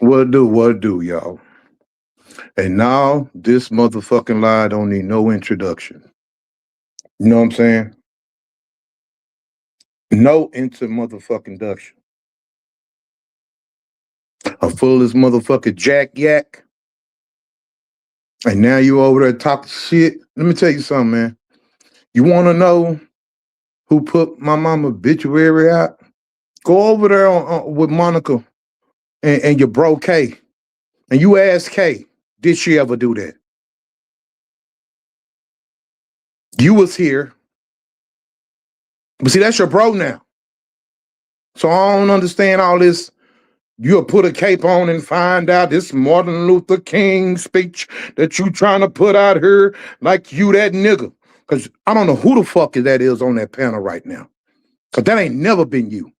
What do, y'all? And now this motherfucking lie don't need no introduction. You know what I'm saying? No into motherfucking induction. I'm full as motherfucking Jack Yak. And now you over there talking shit. Let me tell you something, man. You wanna know who put my mama obituary out? Go over there with Monica and your bro K. And you ask K, did she ever do that? You was here. But see, that's your bro now. So I don't understand all this. You'll put a cape on and find out this Martin Luther King speech that you trying to put out here like you that nigga. Because I don't know who the fuck that is on that panel right now. Because that ain't never been you.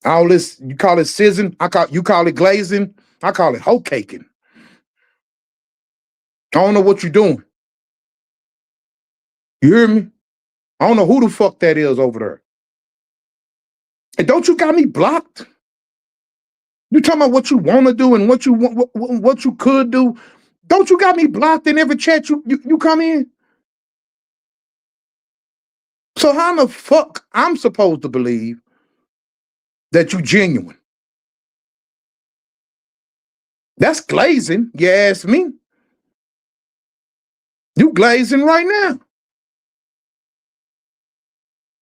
All this, you call it sizzing, you call it glazing, I call it hoe caking. I don't know what you're doing. You hear me? I don't know who the fuck that is over there. And don't you got me blocked? You talking about what you want to do and what you want, what you could do? Don't you got me blocked in every chat you come in? So how the fuck I'm supposed to believe that you genuine? That's glazing, you ask me. You glazing right now.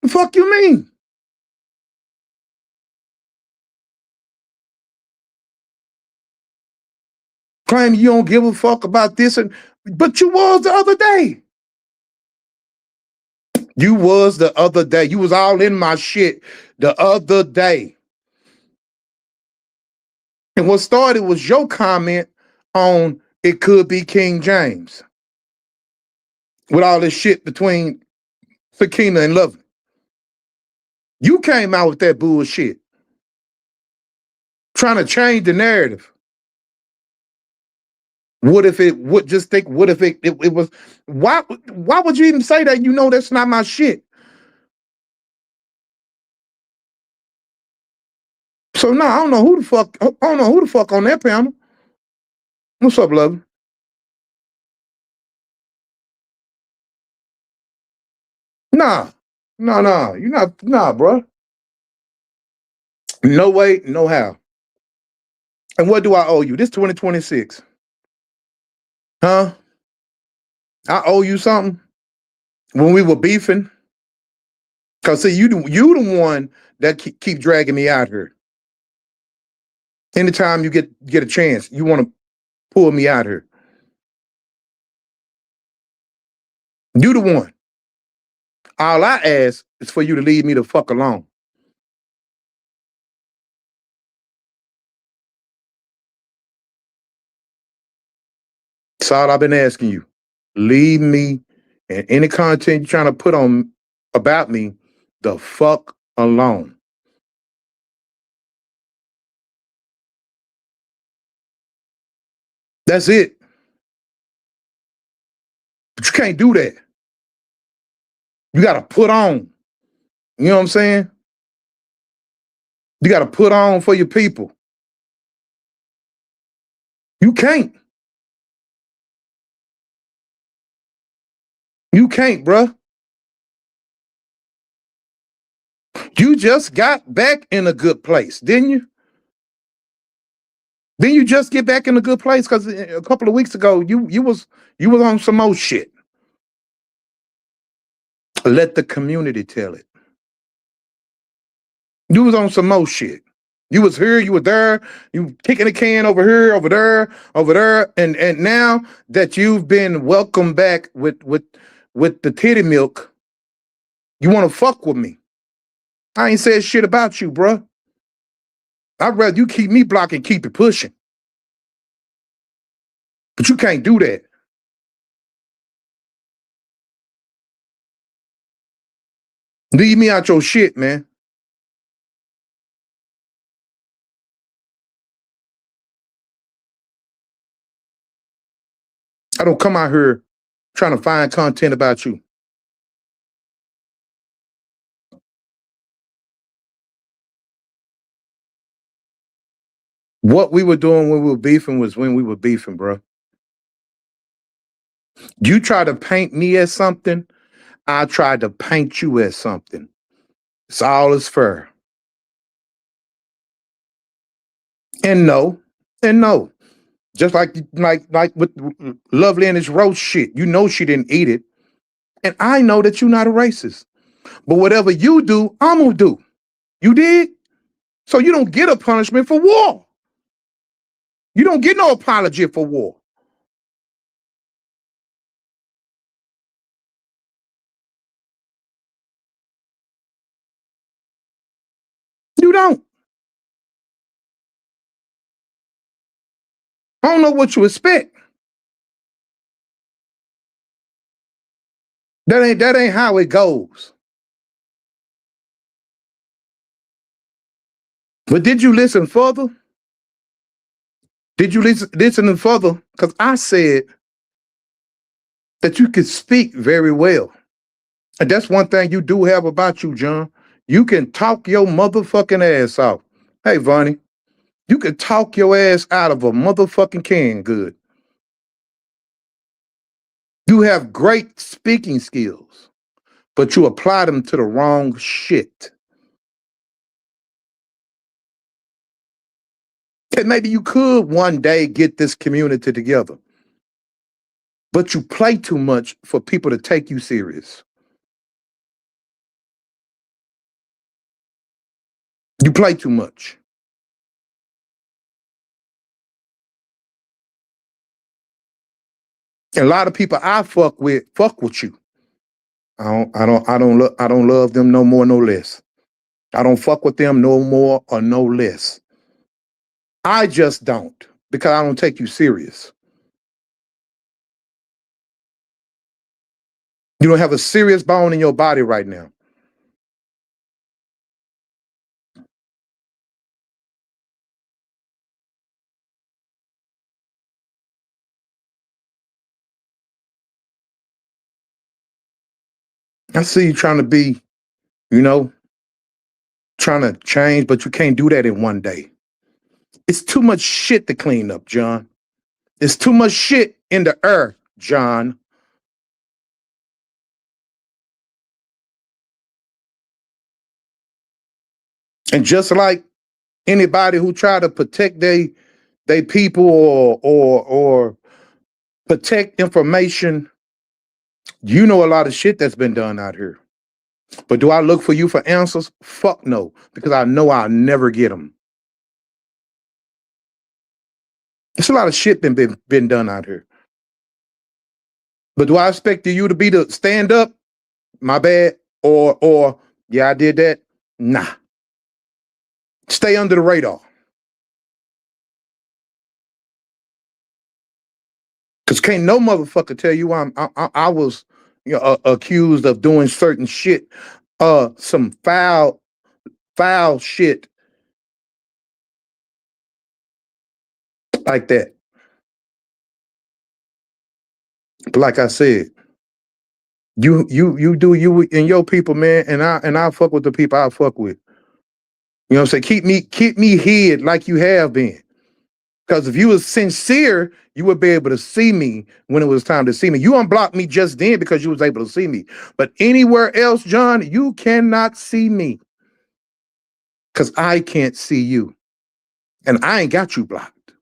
The fuck you mean? Claim you don't give a fuck about this, but you was the other day. You was the other day. You was all in my shit the other day. And what started was your comment on it could be King James. With all this shit between Sakina and Lovely. You came out with that bullshit. Trying to change the narrative. What if it would just think, what if it was, why would you even say that? You know that's not my shit. So now I don't know who the fuck on that panel. What's up, love? Nah, you're not, bro. No way, no how. And what do I owe you? This 2026. Huh? I owe you something? When we were beefing? Cause see, you the one that keep dragging me out here. Anytime you get a chance, you want to pull me out here. You the one. All I ask is for you to leave me the fuck alone. That's all I've been asking you. Leave me and any content you're trying to put on about me the fuck alone. That's it. But you can't do that. You got to put on. You know what I'm saying? You got to put on for your people. You can't. You can't, bruh. You just got back in a good place, didn't you? Didn't you just get back in a good place? Because a couple of weeks ago, you was on some more shit. Let the community tell it. You was on some more shit. You was here, you were there, you kicking a can over here, over there, and now that you've been welcomed back with the titty milk, you want to fuck with me. I ain't said shit about you, bruh. I'd rather you keep me blocked and keep it pushing. But you can't do that. Leave me out your shit, man. I don't come out here trying to find content about you. What we were doing when we were beefing was when we were beefing, bro. You try to paint me as something, I tried to paint you as something. It's all is fair. And no, and no. Just like with Lovely and his roast shit. You know she didn't eat it. And I know that you're not a racist. But whatever you do, I'm gonna do. You did? So you don't get a punishment for war. You don't get no apology for war. You don't. I don't know what you expect. That ain't how it goes. But did you listen further? Did you listen further? Because I said that you could speak very well. And that's one thing you do have about you, John. You can talk your motherfucking ass off. Hey, Vonnie, you can talk your ass out of a motherfucking can good. You have great speaking skills, but you apply them to the wrong shit. And maybe you could one day get this community together, but you play too much for people to take you serious. You play too much. And a lot of people I fuck with you. I don't love them no more, no less. I don't fuck with them no more or no less. I just don't because I don't take you serious. You don't have a serious bone in your body right now. I see you trying to be, you know, trying to change, but you can't do that in one day. It's too much shit to clean up, John. There's too much shit in the earth, John. And just like anybody who try to protect they people or protect information, you know a lot of shit that's been done out here. But do I look for you for answers? Fuck no, because I know I'll never get them. It's a lot of shit been done out here. But do I expect you to be the stand up? My bad. Or yeah, I did that. Nah. Stay under the radar. Cause can't no motherfucker tell you I was accused of doing certain shit, some foul shit like that. But like I said, you do you and your people, man, and I fuck with the people I fuck with. You know what I'm saying? Keep me hid like you have been. Because if you was sincere, you would be able to see me when it was time to see me. You unblocked me just then because you was able to see me. But anywhere else, John, you cannot see me. Because I can't see you. And I ain't got you blocked.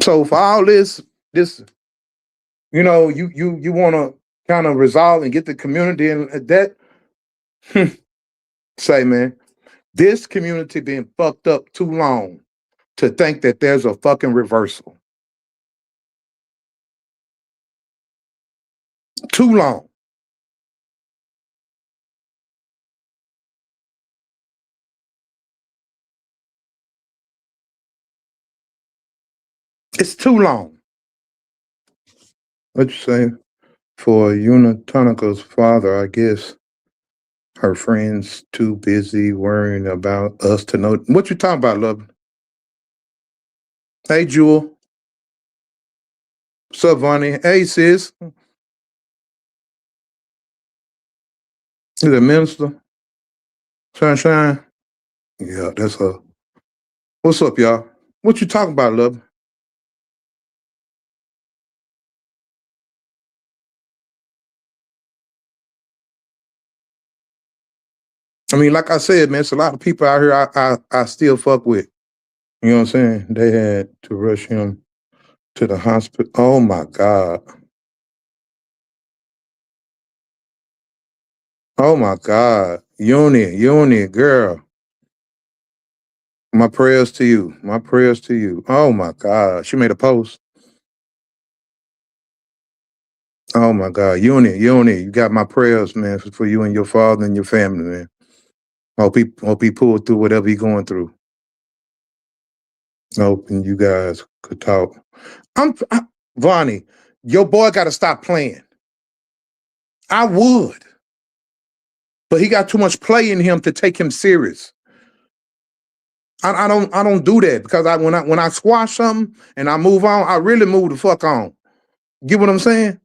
So for all this, you want to kind of resolve and get the community and that. Say, man, this community been fucked up too long to think that there's a fucking reversal. Too long. It's too long. What you say? For Unitonica's father, I guess her friends too busy worrying about us to know. What you talking about, love? Hey, Jewel. What's up, Vonnie? Hey, sis. Is it Minister? Sunshine? Yeah, that's her. What's up, y'all? What you talking about, love? I mean, like I said, man, it's a lot of people out here I still fuck with. You know what I'm saying? They had to rush him to the hospital. Oh my God. Oh my God. Uni, girl. My prayers to you. My prayers to you. Oh my God. She made a post. Oh my God. Uni, you got my prayers, man, for you and your father and your family, man. Hope he pulled through whatever he going through. Hoping you guys could talk. Vonnie, your boy got to stop playing. I would, but he got too much play in him to take him serious. I don't do that because when I squash something and I move on, I really move the fuck on. Get what I'm saying?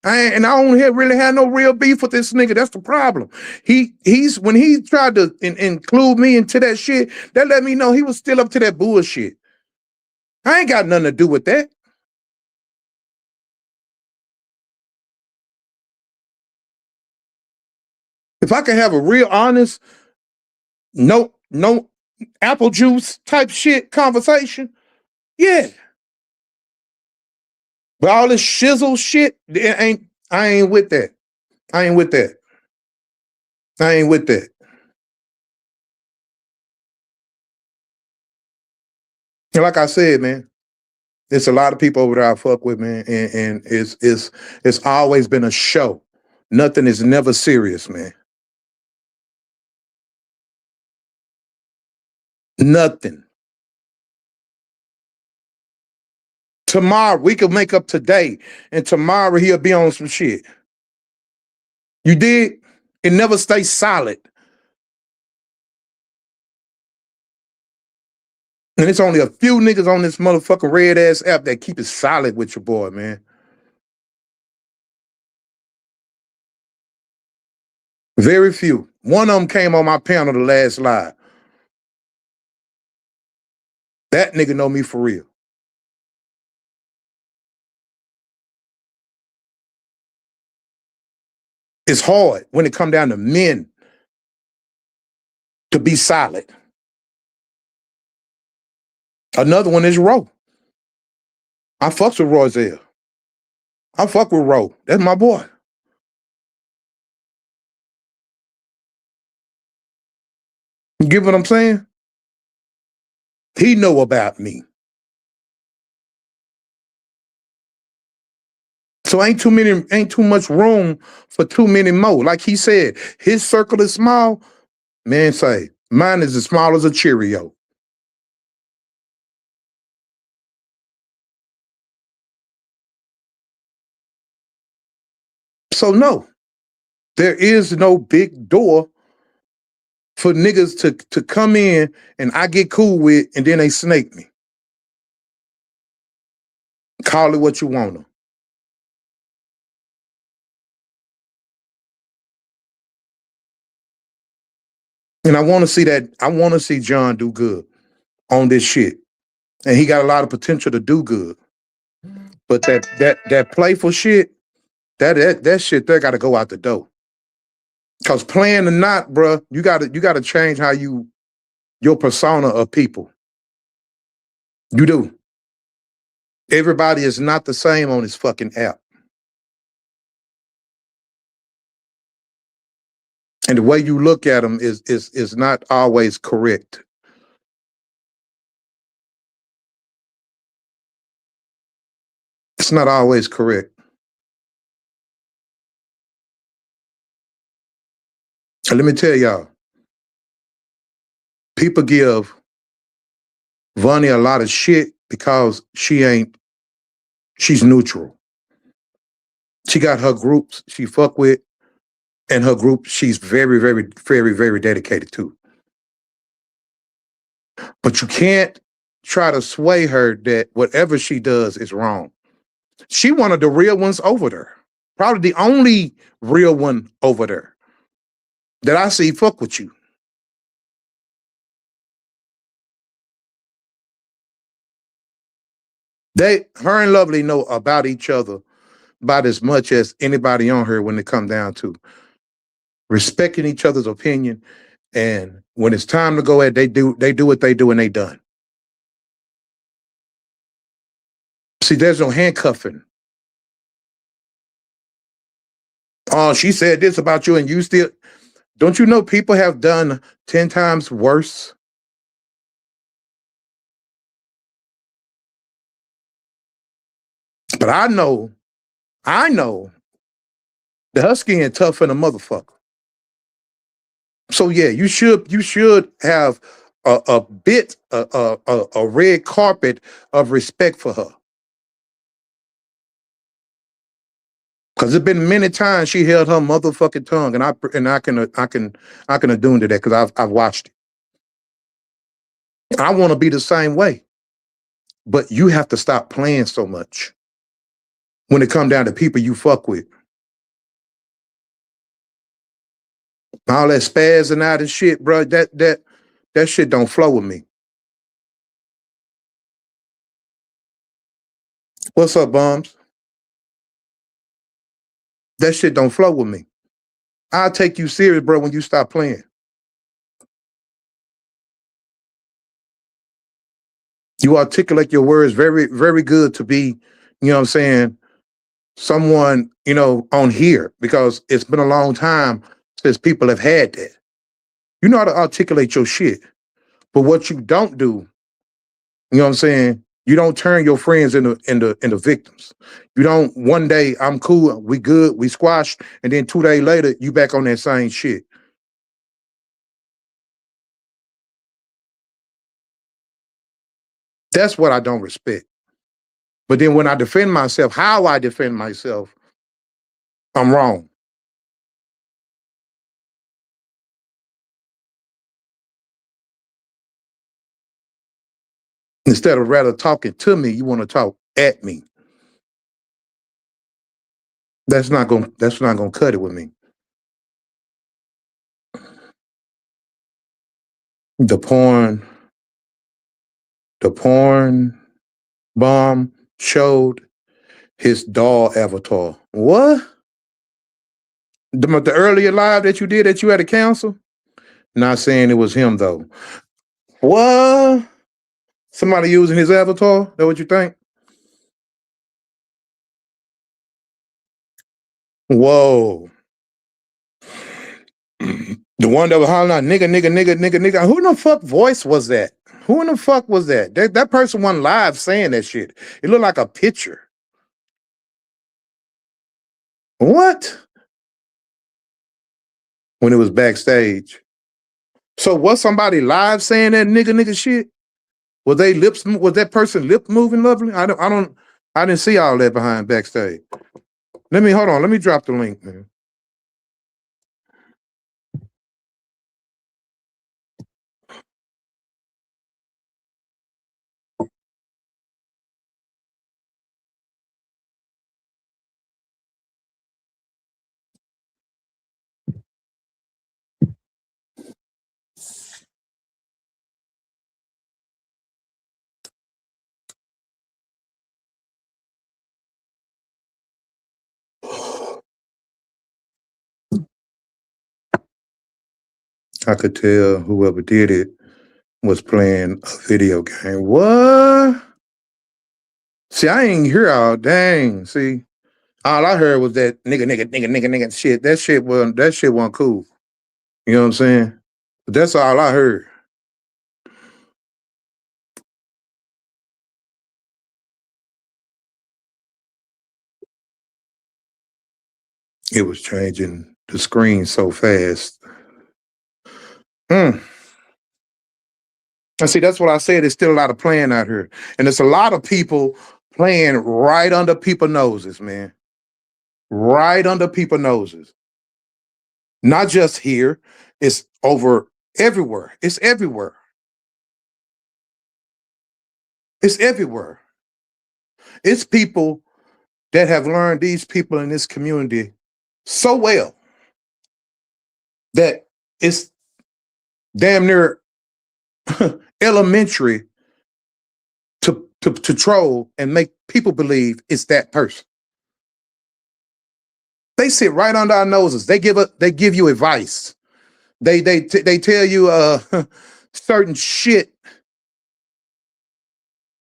I don't really have no real beef with this nigga. That's the problem. He's when he tried to include me into that shit, that let me know he was still up to that bullshit. I ain't got nothing to do with that. If I could have a real honest, no apple juice type shit conversation, yeah. But all this shizzle shit, I ain't with that. I ain't with that. I ain't with that. And like I said, man, there's a lot of people over there I fuck with, man, and it's always been a show. Nothing is never serious, man. Nothing. Tomorrow we could make up today, and tomorrow he'll be on some shit. You did? It never stays solid. And it's only a few niggas on this motherfucking red ass app that keep it solid with your boy, man. Very few. One of them came on my panel the last live. That nigga know me for real. It's hard when it come down to men to be solid. Another one is Ro. I fucks with Royzell. I fuck with Ro. That's my boy. You get what I'm saying? He know about me. So ain't too much room for too many more. Like he said, his circle is small. Man, say, mine is as small as a Cheerio. So no, there is no big door for niggas to come in and I get cool with and then they snake me. Call it what you want to. And I want to see that. I want to see John do good on this shit. And he got a lot of potential to do good. But that playful shit, that shit there got to go out the door. Cause playing or not, bro, you gotta change how your persona of people. You do. Everybody is not the same on this fucking app. And the way you look at them is not always correct. It's not always correct. So let me tell y'all, people give Vonnie a lot of shit because she's neutral. She got her groups she fuck with, and her group she's very, very, very, very dedicated to. But you can't try to sway her that whatever she does is wrong. She one of the real ones over there. Probably the only real one over there that I see fuck with you. Her and Lovely know about each other about as much as anybody on here when it come down to respecting each other's opinion. And when it's time to go at, they do what they do and they done. See, there's no handcuffing. Oh, she said this about you and you still, don't you know people have done 10 times worse? But I know the husky and tough and a motherfucker. So yeah, you should have a red carpet of respect for her. Cause it's been many times she held her motherfucking tongue, and I can attune to that because I've watched it. I want to be the same way, but you have to stop playing so much when it come down to people you fuck with. All that spazzing out and shit, bro. That shit don't flow with me. What's up, Bombs? That shit don't flow with me. I'll take you serious, bro, when you stop playing. You articulate your words very, very good to be, you know what I'm saying, someone, on here, because it's been a long time since people have had that. You know how to articulate your shit. But what you don't do, you know what I'm saying, you don't turn your friends into victims. You don't, one day, I'm cool, we good, we squashed, and then 2 days later, you back on that same shit. That's what I don't respect. But then when I defend myself, how I defend myself, I'm wrong. Instead of rather talking to me, you want to talk at me. That's not gonna cut it with me. The porn bomb showed his doll avatar. What? The earlier live that you did that you had to cancel? Not saying it was him though. What? Somebody using his avatar? That what you think? Whoa. The one that was hollering out, nigga, nigga, nigga, nigga, nigga. Who in the fuck voice was that? Who in the fuck was that? That person wasn't live saying that shit. It looked like a picture. What? When it was backstage. So was somebody live saying that nigga, nigga shit? Was that person lip moving lovely? I didn't see all that behind backstage. Hold on. Let me drop the link, man. I could tell whoever did it was playing a video game. What? See, I ain't hear all dang. See, all I heard was that nigga, nigga, nigga, nigga, nigga shit. That shit wasn't cool. You know what I'm saying? But that's all I heard. It was changing the screen so fast. And see, that's what I said. There's still a lot of playing out here. And there's a lot of people playing right under people's noses, man. Right under people's noses. Not just here. It's over everywhere. It's everywhere. It's everywhere. It's people that have learned these people in this community so well that it's damn near elementary to troll and make people believe it's that person. They sit right under our noses. They give you advice. They tell you certain shit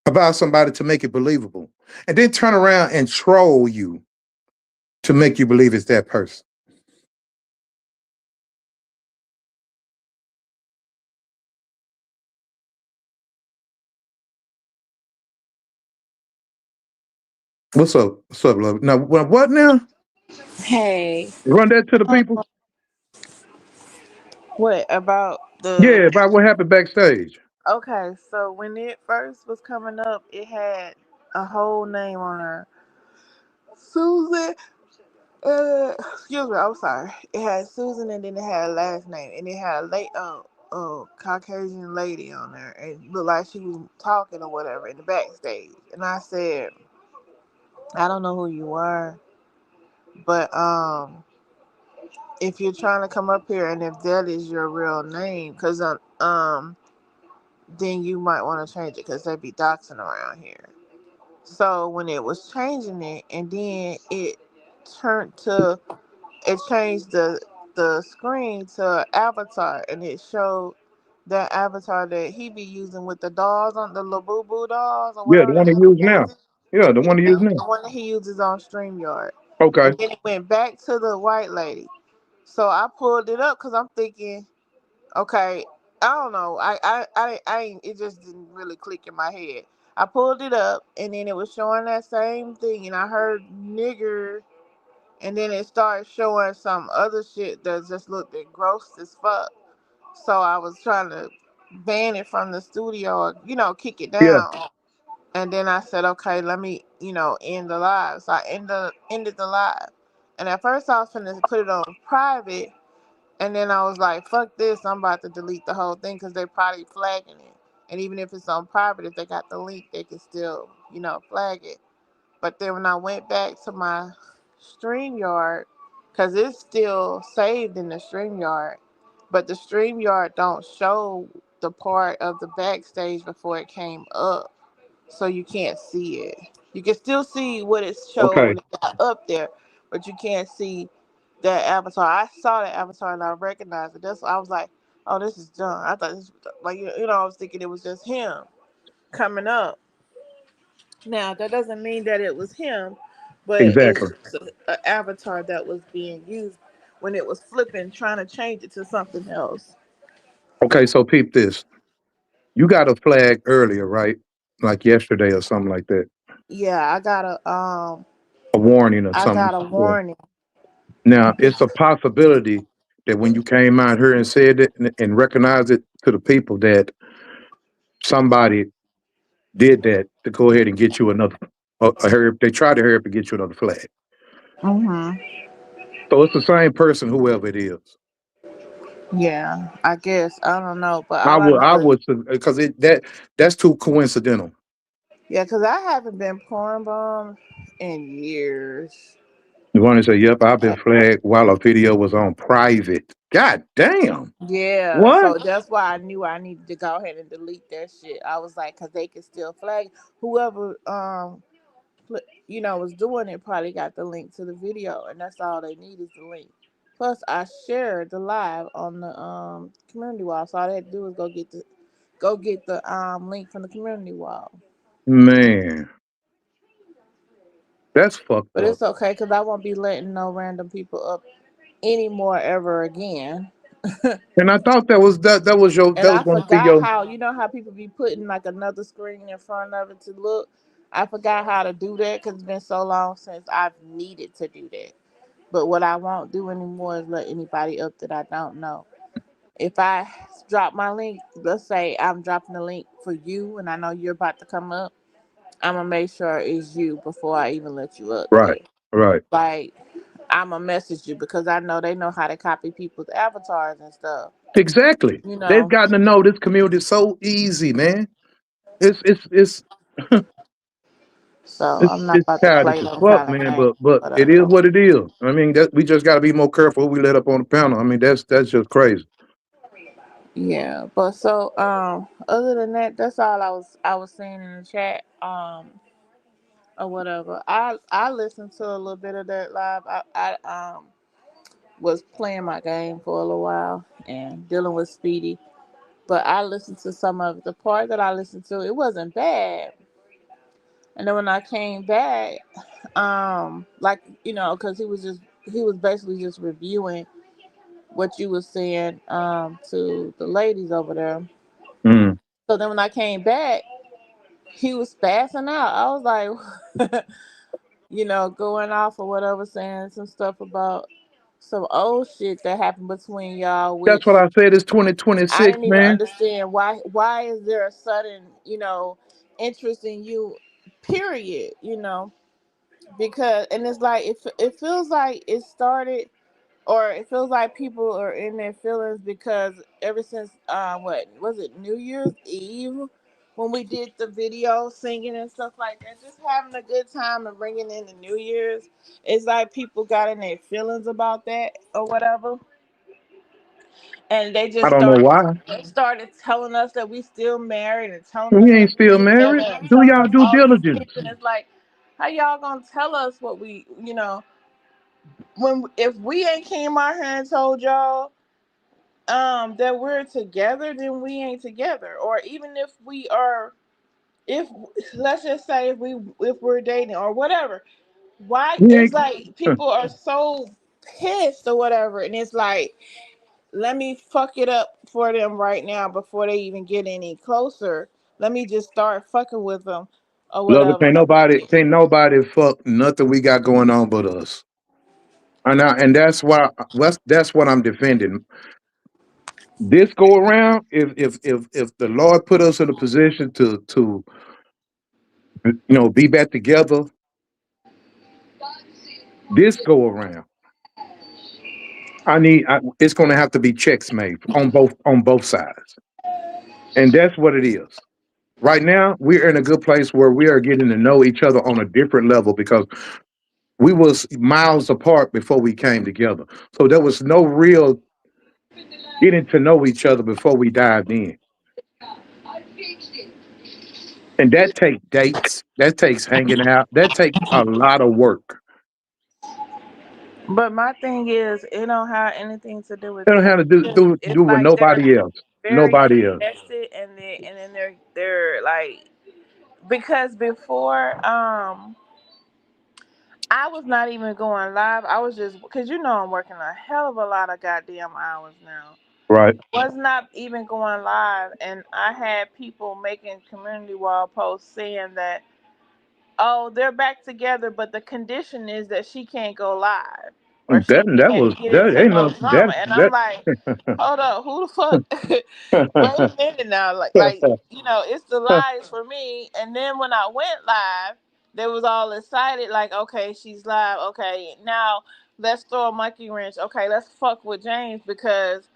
about somebody to make it believable, and then turn around and troll you to make you believe it's that person. What's up? What's up, love? Now, what now? Hey, Run that to the people. what about Yeah, the? about what happened backstage. Okay, so when it first was coming up, it had a whole name on her, Susan. Excuse me, I'm sorry. It had Susan, and then it had a last name, and it had a Caucasian lady on there, and it looked like she was talking or whatever in the backstage. And I said, I don't know who you are, but if you're trying to come up here, and if that is your real name, because then you might want to change it because they be doxing around here. So when it was changing it, and then turned to it changed the screen to avatar, and it showed that avatar that he be using with the dolls on the Labubu dolls or Yeah, the whatever the one he hell use he now. uses. Yeah, the Yeah, one he use now. the one that he uses on StreamYard. Okay. And then it went back to the white lady. So I pulled it up because I'm thinking, okay, I don't know. It just didn't really click in my head. I pulled it up, and then it was showing that same thing, and I heard nigger, and then it started showing some other shit that just looked gross as fuck. So I was trying to ban it from the studio, or, kick it Yeah, down. And then I said, okay, let me, end the live. So I ended the live. And at first I was going to put it on private, and then I was like, fuck this, I'm about to delete the whole thing because they're probably flagging it. And even if it's on private, if they got the link, they can still, flag it. But then when I went back to my StreamYard, because it's still saved in the StreamYard, but the StreamYard don't show the part of the backstage before it came up, so you can't see it. You can still see what it showed okay. when it got up there, but you can't see that avatar. I saw that avatar and I recognized it. That's why I was like, "Oh, this is John." I thought this was like I was thinking it was just him coming up. Now that doesn't mean that it was him, but it's Exactly. just an avatar that was being used when it was flipping, trying to change it to something else. Okay, so peep this. You got a flag earlier, right? Like yesterday or something like that. Yeah, A warning or I something. got a Yeah. warning. Now, it's a possibility that when you came out here and said it and recognized it to the people that somebody did that to go ahead and get you another, they tried to hurry up and get you another flag. Mhm. So it's the same person, whoever it is. Yeah, I guess I don't know, but I all I would, know I is would, because that's too coincidental. yeah, because I haven't been porn bombed in years. The one that say, "Yep, I've been flagged while a video was on private." God damn! Yeah, What? so that's why I knew I needed to go ahead and delete that shit. I was like, because they could still flag whoever was doing it. Probably got the link to the video, and that's all they need is the link. Plus, I shared the live on the community wall, so all they had to do was go get the link from the community wall. Man, that's fucked But up. it's okay because I won't be letting no random people up anymore ever again. And I thought And that was I going to be forgot your how how people be putting like another screen in front of it to look. I forgot how to do that because it's been so long since I've needed to do that. But what I won't do anymore is let anybody up that I don't know. If I drop my link, let's say I'm dropping the link for you and I know you're about to come up, I'm gonna make sure it's you before I even let you up right, there. right. Like I'm gonna message you because I know they know how to copy people's avatars and stuff. Exactly. You They've know, gotten to know this community so easy, man. It's so it's I'm not it's about to childish play as them fuck, kind of man. games. But But it is what it is. I mean, that we just got to be more careful who we let up on the panel. I mean, that's just crazy. Yeah, but so other than that, that's all I was saying in the chat or whatever. I listened to a little bit of that live. I was playing my game for a little while and dealing with Speedy, but I listened to some of it. The part that I listened to, it wasn't bad. And then when I came back, like because he was basically just reviewing what you was saying to the ladies over there. Mm. So then when I came back, he was spazzing out. I was like, going off or whatever, saying some stuff about some old shit that happened between y'all, That's which what I said. It's I 2026, didn't even man. understand why is there a sudden, interest in you, period, because and it's like it feels like it started or it feels like people are in their feelings because ever since what was it, New Year's Eve, when we did the video singing and stuff like that, just having a good time and bringing in the New Year's, it's like people got in their feelings about that or whatever, and they I just don't know why. started telling us that we still married and telling us We that ain't we still together married. and Do telling y'all us do all these things, diligence? and it's like, how y'all gonna tell us what we, when if we ain't came out here and told y'all that we're together, then we ain't together. Or even if we are, if let's just say if we're dating or whatever, why We it's ain't. like people are so pissed or whatever, and it's like, let me fuck it up for them right now before they even get any closer. Let me just start fucking with them or Love it. whatever. Can't nobody fuck nothing we got going on but us. And that's why that's what I'm defending. This go around, if the Lord put us in a position to be back together, this go around, it's going to have to be checks made on both sides, and that's what it is. Right now, we're in a good place where we are getting to know each other on a different level because we was miles apart before we came together. So there was no real getting to know each other before we dived in. And that takes dates, that takes hanging out, that takes a lot of work. But my thing is, it don't have anything to do with They don't that. have to do It's with like they're nobody else. very Nobody else. invested, and then they're like, because before I was not even going live. I was just because I'm working a hell of a lot of goddamn hours now. Right. Was not even going live, and I had people making community wall posts saying that, oh, they're back together, but the condition is that she can't go live or she That can't was get that into ain't no no drama. And I'm like, hold up, who the fuck? Wait a minute now, it's the lies for me. And then when I went live, they was all excited, like, okay, she's live. Okay, now let's throw a monkey wrench. Okay, let's fuck with James because,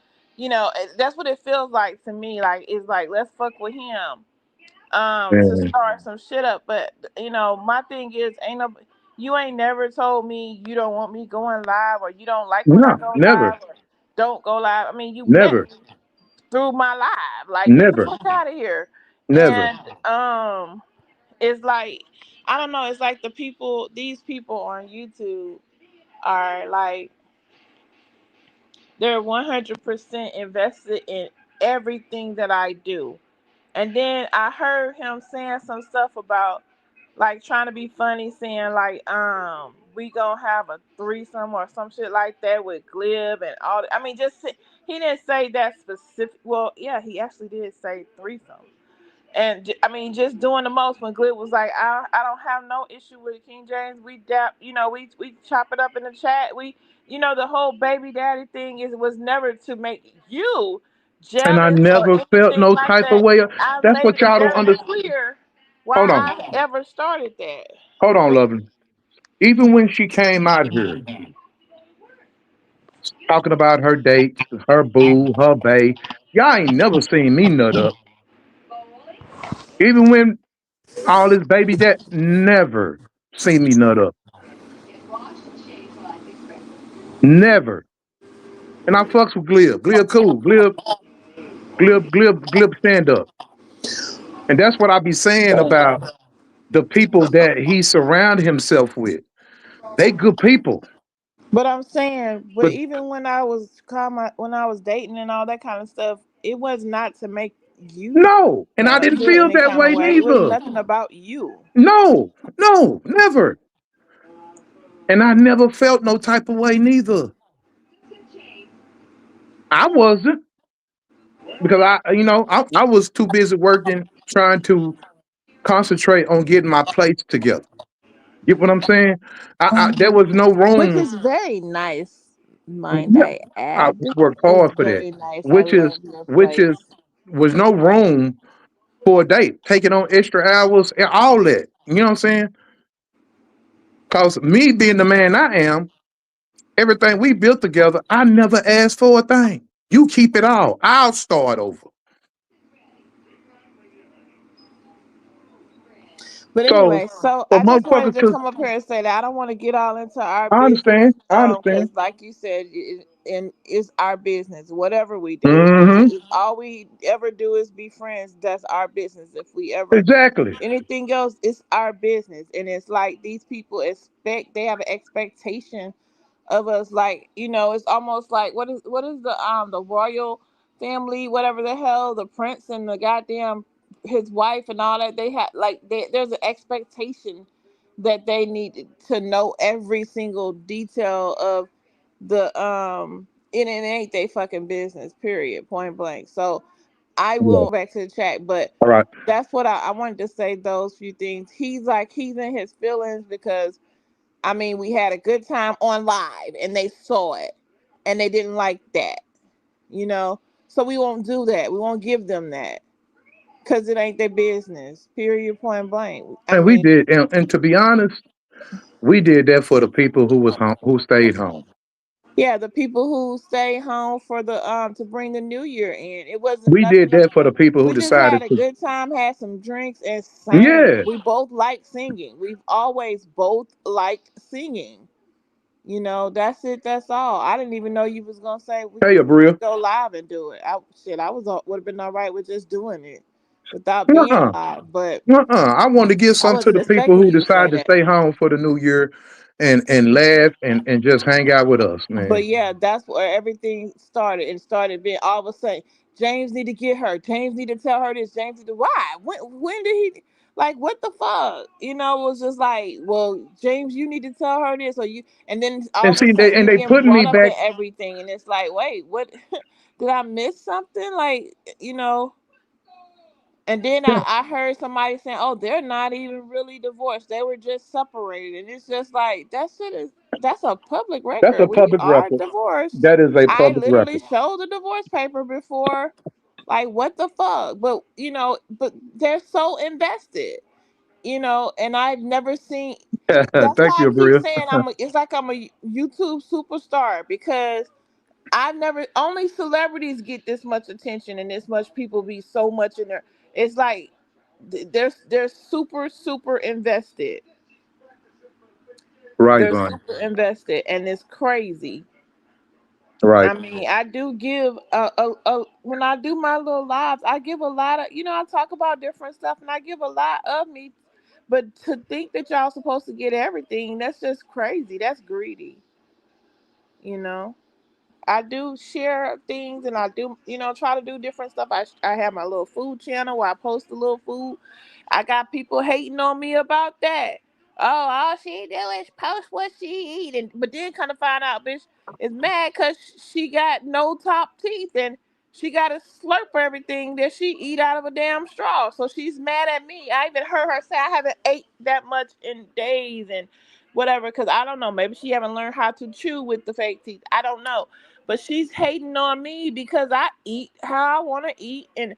that's what it feels like to me. Like it's like let's fuck with him to Man, start some shit up. But my thing is, you ain't never told me you don't want me going live or you don't like when I no, go never, live or don't go live. I mean, you met never, through my live. Like, get the never, fuck out of here. never. And it's like, I don't know. It's like these people on YouTube are like, they're 100% invested in everything that I do. And then I heard him saying some stuff about like trying to be funny, saying like we gonna have a threesome or some shit like that with Glib and all that. I mean, he didn't say that specific. Well, yeah, he actually did say threesome. And I mean, just doing the most when Glib was like, I don't have no issue with King James. We dap, we chop it up in the chat. The whole baby daddy thing was never to make you And I jealous or never felt anything no like type of that. way. I That's made what it y'all don't very understand. clear why Hold on, I ever started that. hold on, loving. Even when she came out here talking about her dates, her boo, her bae, y'all ain't never seen me nut up. Even when all this baby that never seen me nut up. Never. And I fucks with Glib. Glib cool. Glib. Glib, glib, glib stand up. And that's what I be saying about the people that he surround himself with. They good people. But I'm saying, but But even when I was dating and all that kind of stuff, it was not to make you no, and I didn't feel feel any that kind of way way. It was neither. nothing about you. No, no, never. And I never felt no type of way neither. I wasn't because I was too busy working, trying to concentrate on getting my plates together. Get what I'm saying? There was no Which room. is very nice, mind Yeah, I I add. worked It's hard for that, very nice. I which is love your which is place. was no room for a date, taking on extra hours and all that. You know what I'm saying? Cause me being the man I am, everything we built together, I never asked for a thing. You keep it all. I'll start over. But So anyway, so for I just wanted motherfuckers to to come up here and say that I don't want to get all into our I business, understand. I understand. because like you said, and it's our business. Whatever we do, Mm-hmm. if all we ever do is be friends, that's our business. If we ever Exactly. anything else, it's our business. And it's like these people they have an expectation of us, like, it's almost like what is the royal family, whatever the hell, the prince and the goddamn his wife and all that, they had like there's an expectation that they need to know every single detail of the it ain't they fucking business, period, point blank. So I Yeah. will back to the chat, but All right. that's what I wanted to say, those few things. He's in his feelings because I mean, we had a good time on live and they saw it and they didn't like that, you know? So we won't do that. We won't give them that because it ain't their business, period, point blank. I And we mean, did, and to be honest, we did that for the people who was home, who stayed home. yeah, the people who stay home for the to bring the new year in, it wasn't We did nothing else. that for the people who We just had decided a to. good time, had some drinks, and sang. Yeah. We both like singing. We've always both liked singing. That's it. That's all. I didn't even know you was gonna say Hey, we Abria. should go live and do it. I would have been all right with just doing it without being Uh-uh. live. But I wanted to give I something to wasn't the people expecting who you to say decided to that. stay home for the new year and laugh and just hang out with us, man. But yeah, that's where everything started. It started being all of a sudden, James need to get her. James need to tell her this. James need to why? When did he like what the fuck? It was just like, well, James, you need to tell her this or you and then all And of a see, sudden you're they getting putting brought me up in back. everything and it's like, wait, what did I miss something? Like, and then Yeah, I heard somebody saying, "Oh, they're not even really divorced; they were just separated." And it's just like that's a public that's record. a We public are record. divorced. That is a I public literally record. showed the divorce paper before. Like, what the fuck? But but they're so invested, And I've never seen. That's Thank why I you, keep Abria. saying it's like I'm a YouTube superstar because I've never only celebrities get this much attention and this much people be so much in there. It's like they're super invested. Right, They're Vaughn. super invested and it's crazy. Right. I mean, I do give when I do my little lives, I give a lot of I talk about different stuff and I give a lot of me. But to think that y'all supposed to get everything, that's just crazy. That's greedy, you know. I do share things and I do, try to do different stuff. I have my little food channel where I post a little food. I got people hating on me about that. Oh, all she do is post what she eat. But then kind of find out, bitch is mad because she got no top teeth and she got to slurp everything that she eat out of a damn straw. So she's mad at me. I even heard her say I haven't ate that much in days and whatever because I don't know. Maybe she haven't learned how to chew with the fake teeth. I don't know, but she's hating on me because I eat how I want to eat, and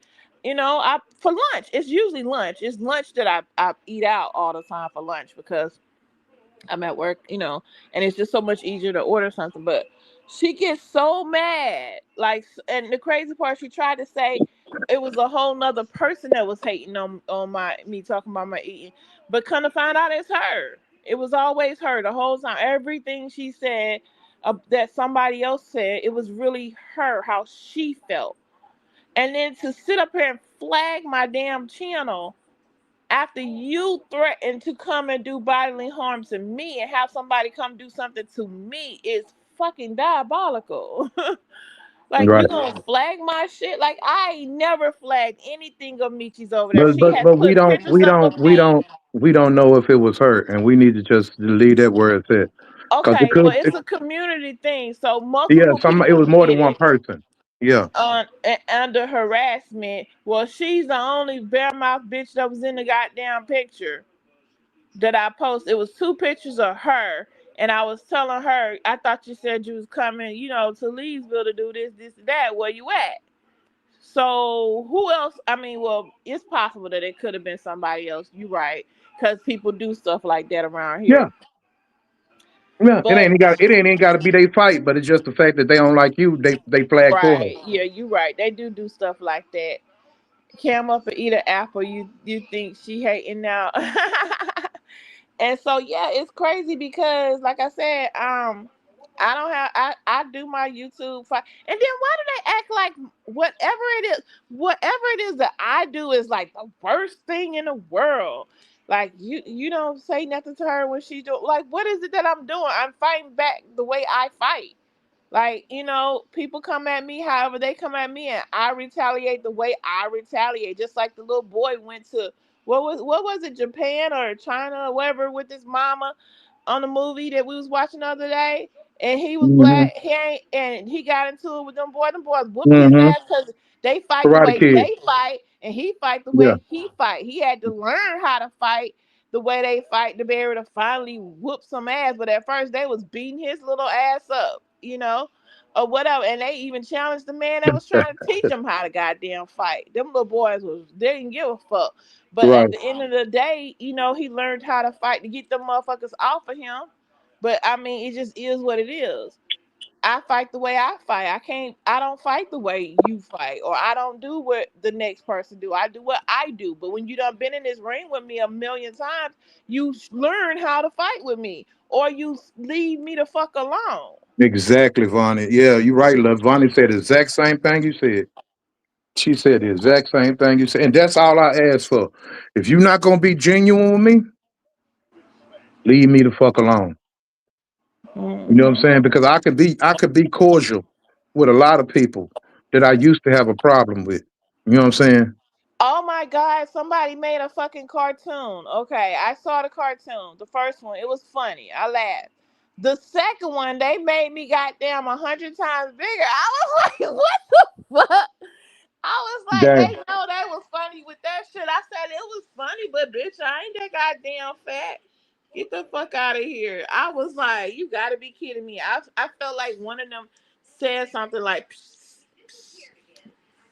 I for lunch. It's usually lunch. It's lunch that I eat out all the time for lunch because I'm at work, and it's just so much easier to order something. But she gets so mad, like, and the crazy part, she tried to say it was a whole nother person that was hating on my me talking about my eating, but kind of find out it's her. It was always her the whole time. Everything she said that somebody else said, it was really her how she felt. And then to sit up here and flag my damn channel after you threaten to come and do bodily harm to me and have somebody come do something to me is fucking diabolical. Like, you Right. gonna flag my shit? Like, I ain't never flagged anything of Michi's over there. But She but has but we put don't pictures we of don't of we me. don't we don't know if it was her, and we need to just leave that where it's at. Cause it Okay, could, but it's a community thing, so yeah, multiple it people was more than did one it person. Yeah. under harassment. Well, she's the only bare mouth bitch that was in the goddamn picture that I posted. It was two pictures of her, and I was telling her, I thought you said you was coming, to Leesville to do this, and that. Where you at? So who else? I mean, well, it's possible that it could have been somebody else. You right, because people do stuff like that around Yeah. here. Yeah. But It ain't even gotta be they fight, but it's just the fact that they don't like you, they flag for her. right, yeah, you right. They do stuff like that. Cam up and eat an apple. You think she hating now? And so yeah, it's crazy because like I said, I don't have I do my YouTube and then why do they act like whatever it is that I do is like the worst thing in the world. Like you don't say nothing to her when she do like what is it that I'm doing? I'm fighting back the way I fight. Like, people come at me however they come at me and I retaliate the way I retaliate. Just like the little boy went to what was it, Japan or China or whatever with his mama on the movie that we was watching the other day. And he was Hmm. black. He got into it with them boys. Them boys whooped his Hmm. ass because they fight the Karate way Kid. they fight and he fight the Yeah. way he fight. He had to learn how to fight the way they fight to be able to finally whoop some ass. But at first they was beating his little ass up, or whatever. And they even challenged the man that was trying to teach them how to goddamn fight. Them little boys they didn't give a fuck. But at Right. the end of the day, he learned how to fight to get them motherfuckers off of him. But I mean, it just is what it is. I fight the way I fight. I don't fight the way you fight, or I don't do what the next person do. I do what I do. But when you done been in this ring with me a million times, you learn how to fight with me, or you leave me the fuck alone. Exactly, Vonnie. Yeah, you're right, love. Vonnie said the exact same thing you said. She said the exact same thing you said. And that's all I ask for. If you're not gonna be genuine with me, leave me the fuck alone. You know what I'm Hmm. saying? Because I could be cordial with a lot of people that I used to have a problem with. You know what I'm saying? Oh my God, somebody made a fucking cartoon. Okay, I saw the cartoon. The first one, it was funny. I laughed. The second one, they made me goddamn 100 times bigger. I was like, what the fuck? I was like, Damn. they know they was funny with that shit. I said it was funny, but bitch, I ain't that goddamn fat. Get the fuck out of here. I was like, you gotta be kidding me. I felt like one of them said something like,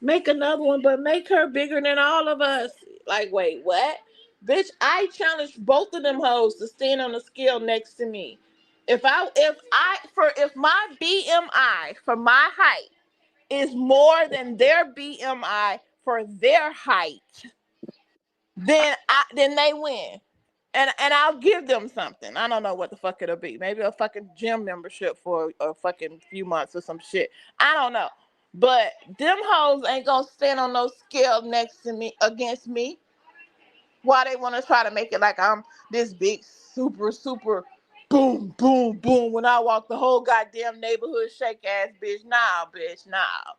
make another one, but make her bigger than all of us. Like, wait, what? Bitch, I challenged both of them hoes to stand on the scale next to me. If my BMI for my height is more than their BMI for their height, then they win. And I'll give them something. I don't know what the fuck it'll be. Maybe a fucking gym membership for a fucking few months or some shit. I don't know. But them hoes ain't gonna stand on no scale next to me against me. Why they wanna try to make it like I'm this big super super boom boom boom when I walk the whole goddamn neighborhood shake ass bitch. Nah, bitch, nah.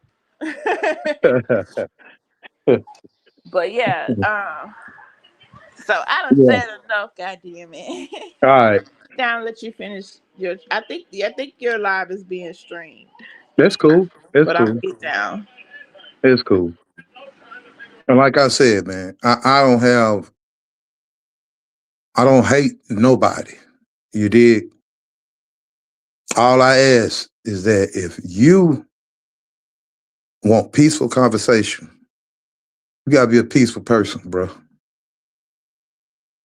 But yeah, so I done Yeah. said enough, goddamn it. All right. Down, let you finish your. I think your live is being streamed, That's cool. That's but I'm cool. gonna get down. That's cool. And like I said, man, I don't hate nobody. You did. All I ask is that if you want peaceful conversation, you gotta be a peaceful person, bro.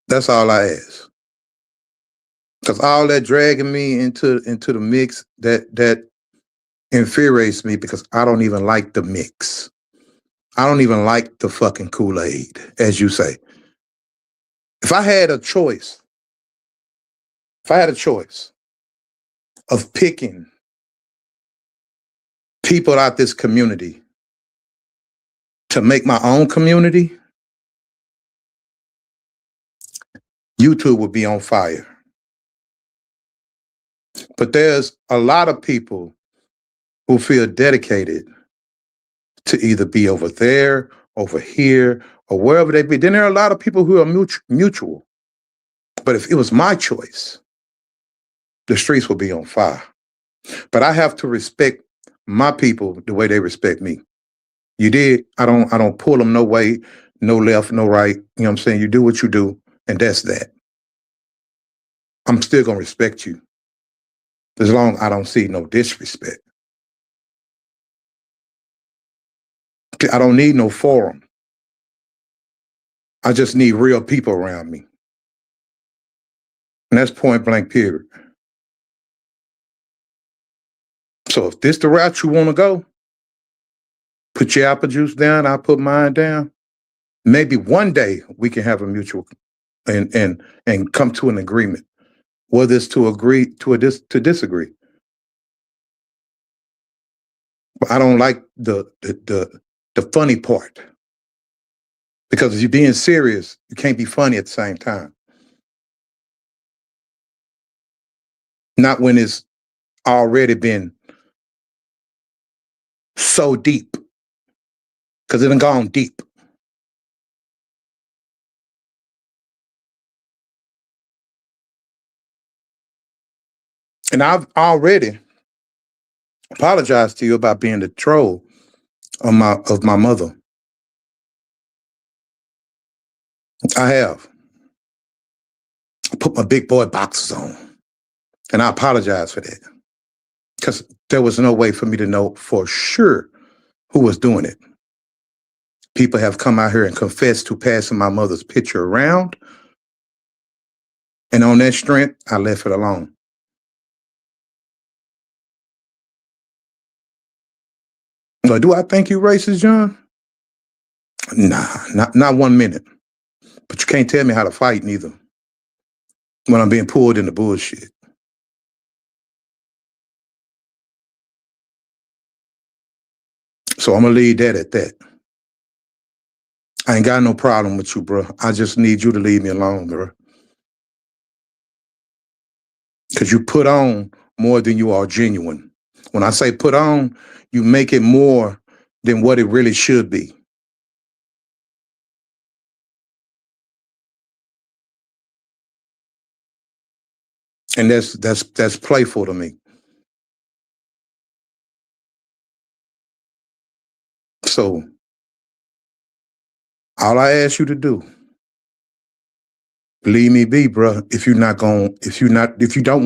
That's all I ask. Cause all that dragging me into the mix, that infuriates me because I don't even like the mix. I don't even like the fucking Kool-Aid, as you say. If I had a choice, if I had a choice of picking people out this community to make my own community, YouTube would be on fire. But there's a lot of people who feel dedicated to either be over there, over here, or wherever they be. Then there are a lot of people who are mutual. But if it was my choice, the streets would be on fire. But I have to respect my people the way they respect me. You did. I don't pull them no way, no left, no right. You know what I'm saying? You do what you do, and that's that. I'm still gonna respect you as long as I don't see no disrespect. I don't need no forum. I just need real people around me. And that's point blank period. So if this the route you want to go, put your apple juice down, I'll put mine down. Maybe one day we can have a mutual and come to an agreement. Whether it's to agree to disagree. But I don't like the funny part. Because if you're being serious, you can't be funny at the same time. Not when it's already been so deep. Because it done gone deep. And I've already apologized to you about being the troll of my mother. I have. I put my big boy boxes on. And I apologize for that. Because there was no way for me to know for sure who was doing it. People have come out here and confessed to passing my mother's picture around. And on that strength, I left it alone. But do I think you racist, John? Nah, not 1 minute. But you can't tell me how to fight neither when I'm being pulled into bullshit. So I'm going to leave that at that. I ain't got no problem with you, bro. I just need you to leave me alone, bro. Because you put on more than you are genuine. When I say put on, you make it more than what it really should be. And that's playful to me. So all I ask you to do, leave me be, bro. If you don't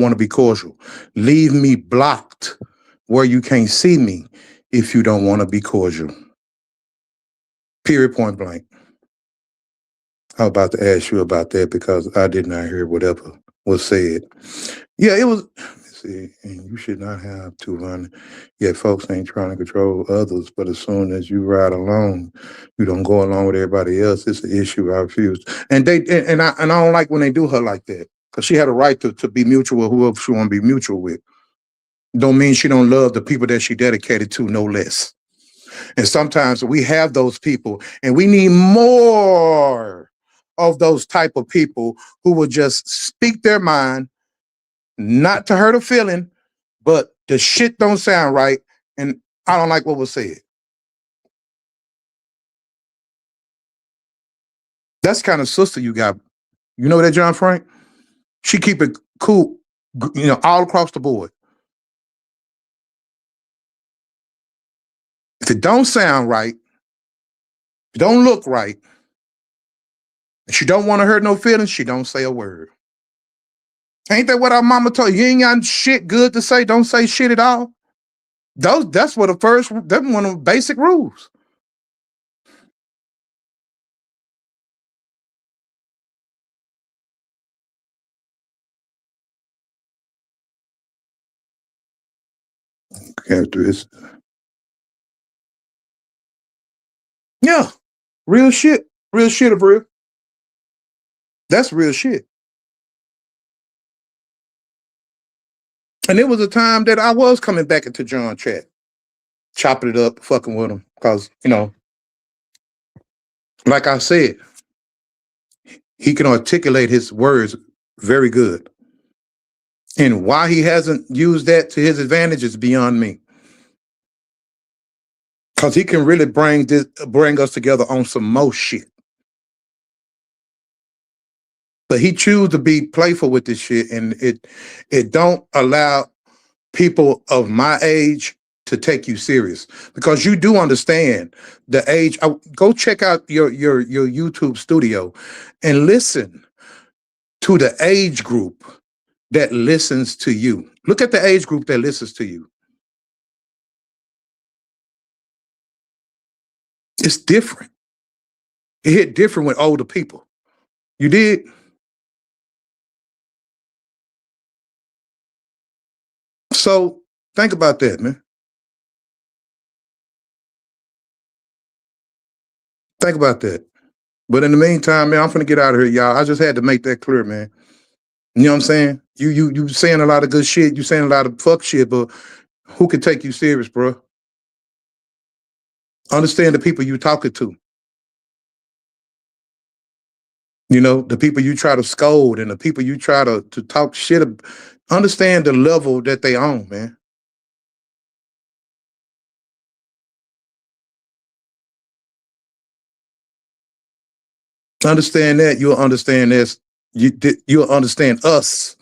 want to be cordial, leave me blocked where you can't see me if you don't want to be cordial. Period, point blank. I was about to ask you about that because I did not hear whatever was said. Yeah, it was. See, and you should not have to run. Yet folks ain't trying to control others, but as soon as you ride alone, you don't go along with everybody else. It's an issue I refuse. And I don't like when they do her like that because she had a right to be mutual with whoever she want to be mutual with. Don't mean she don't love the people that she dedicated to, no less. And sometimes we have those people, and we need more of those type of people who will just speak their mind, not to hurt a feeling, but the shit don't sound right, and I don't like what was said. That's the kind of sister you got. You know that, John Frank? She keep it cool, all across the board. If it don't sound right, if it don't look right, and she don't want to hurt no feelings, she don't say a word. Ain't that what our mama told you? You ain't got shit good to say, don't say shit at all. That's one of the basic rules. Characteristics. Yeah, real shit of real. That's real shit. And it was a time that I was coming back into John chat, chopping it up, fucking with him, because Like I said, he can articulate his words very good. And why he hasn't used that to his advantage is beyond me. Because he can really bring us together on some more shit. But he choose to be playful with this shit, and it don't allow people of my age to take you serious, because you do understand the age. Go check out your YouTube studio and listen to the age group that listens to you. Look at the age group that listens to you. It's different. It hit different with older people. You did? So think about that, man. Think about that. But in the meantime, man, I'm finna get out of here, y'all. I just had to make that clear, man. You know what I'm saying? You saying a lot of good shit. You saying a lot of fuck shit, but who can take you serious, bro? Understand the people you talking to. You know, the people you try to scold and the people you try to talk shit. Understand the level that they on, man. Understand that, you'll understand this. You'll understand us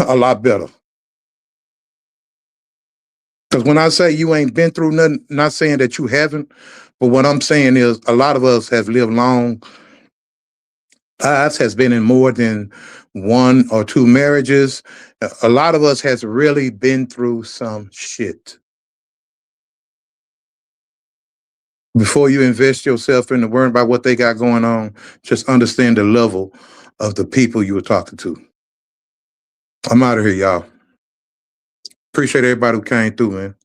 a lot better. Because when I say you ain't been through nothing, not saying that you haven't, but what I'm saying is a lot of us have lived long lives, has been in more than one or two marriages. A lot of us has really been through some shit. Before you invest yourself in the worrying about what they got going on, just understand the level of the people you were talking to. I'm out of here, y'all. Appreciate everybody who came through, man.